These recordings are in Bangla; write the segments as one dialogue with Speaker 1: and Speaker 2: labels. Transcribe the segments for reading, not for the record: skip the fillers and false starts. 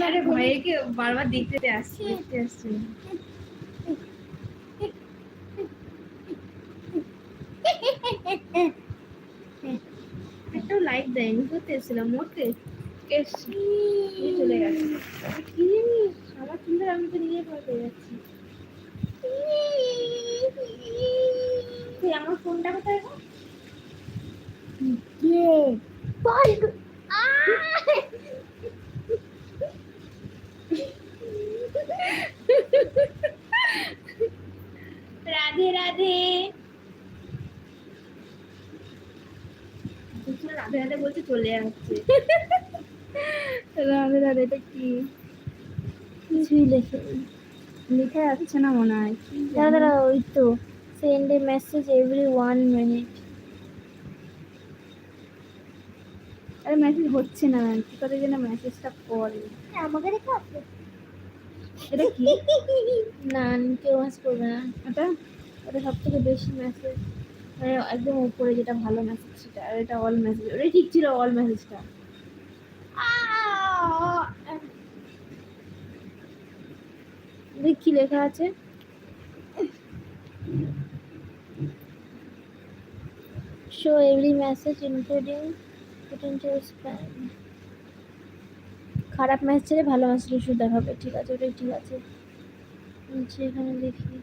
Speaker 1: আরে ভয়ে বারবার দেখতে আসছি একটাও লাইক দেয়নি, করতে এসেছিলাম ওকে চলে গেছে। কি জানিস আমার চিন্তা, আমি তো নিজে ভয় পেয়ে যাচ্ছি। আমার ফোনটা কোথায় গো? রাধে রাধে। রাধে রাধে বলছে চলে যাচ্ছে। রাধে রাধে, এটা কি? কিছুই লেখা যাচ্ছে না মনে হয়। দাদা ওই তো সেন্ড এ মেসেজ এভরি 1 মিনিট। আরে মেসেজ হচ্ছে না, কি করে যেন মেসেজটা করে। আমাকে রেখে আছে এটা কি? না কেউ মেসেজ করবে না। ওটা সব থেকে বেশি মেসেজ, মানে একদম উপরে যেটা ভালো মেসেজ সেটা, আর এটা অল মেসেজ। ওটাই ঠিক ছিল, অল মেসেজটা। দেখ কি লেখা আছে। Show every message including potential spam। খারাপ মেসেজ ছেড়ে ভালো মেসেজ শুধু দেখাবে। ঠিক আছে, ওটাই ঠিক আছে। এখানে দেখি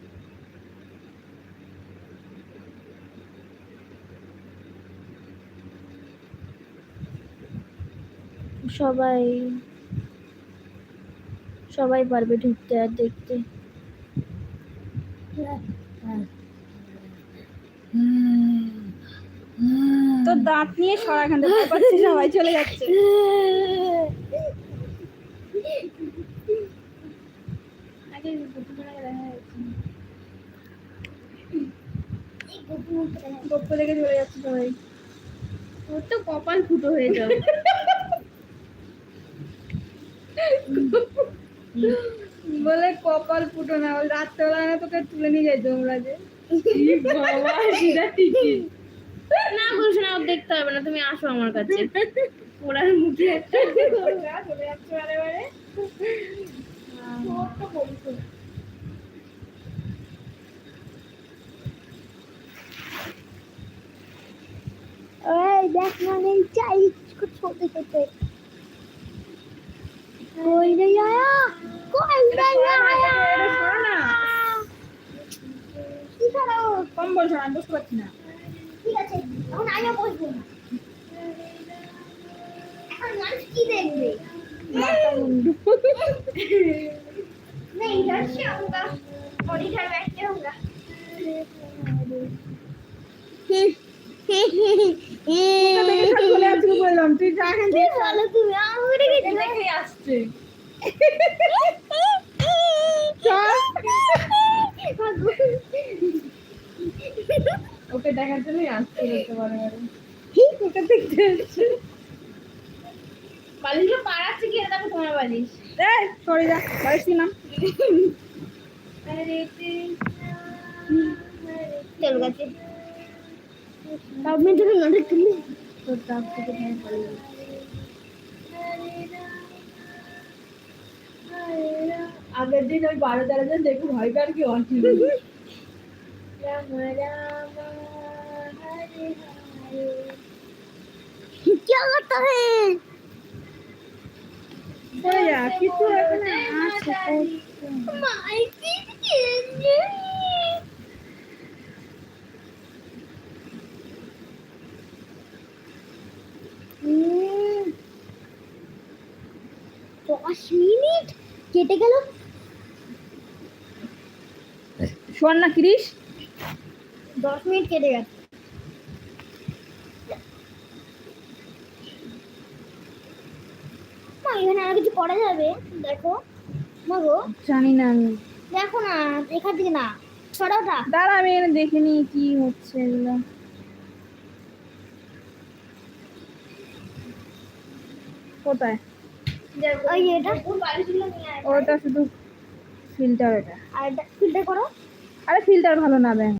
Speaker 1: সবাই পারবে ঢুকতে আর দেখতে। তো দাঁত নিয়ে সরা এখান থেকে পাচ্ছি, সবাই চলে যাচ্ছে। আগে গপ্প দেখে চলে যাচ্ছে সবাই। ওর তো কপাল ফুটো হয়ে যাবে। বলে কপাল ফুটো না, ওই রাত্রেবেলা না তোকে তুলে নিয়ে যাই তোমরা যে। বাবা সেটা ঠিকই না বলছো না, দেখতে হবে না, তুমি আসো আমার কাছে। ওরার মুখে একটা চলে যাচ্ছে বারে বারে। ওই দেখ না নেই চাই ছোটে ছোটে कोई नहीं आया, कोई नहीं आया। কি করো? কম বলছো না, বুঝতে পারছি না। ঠিক আছে, এখন আমিও বসবো না। এখন মানুষ কি দেখবে? মাথা মুন্ডু। नहीं इधर से आऊंगा और इधर बैठ के रहूंगा। চলে আসছি বললাম, তুই যা এখান থেকে বলো। তুমি আমাকে দেখে আসছে। ওকে দেখার জন্যই আসছে দেখতে পারে। ওকে দেখতে আসছে। বালিশটা পাড়াচ্ছে কি? এটা তোমার বালিশ। এই সরে যা, বালিশ না। চল গেছে। আপনি যদি না দেখলি তো তার থেকে ভয় পড়ে যাবে। আগের দিন ওই 12-13 জন দেখে ভয় পার কি অনেক। রাম রাম হরে হরে। क्या करता है? সরে যা, কিছু এখানে আছে। মাইকি কেনে 10 মিনিট কেটে গেল। শোন না ক্রিস, 10 মিনিট কেটে গেছে। মা এখানে আর কিছু করা যাবে? দেখো মাগো, জানি না আমি। দেখো না এখান থেকে না, ছড়াটা দাঁড়া, আমি এখানে দেখিনি কি হচ্ছে এগুলো। কোথায়? ওই এটা ওটা শুধু ফিল্টার, এটা আর ফিল্টার করো। আরে ফিল্টার ভালো না দেয়।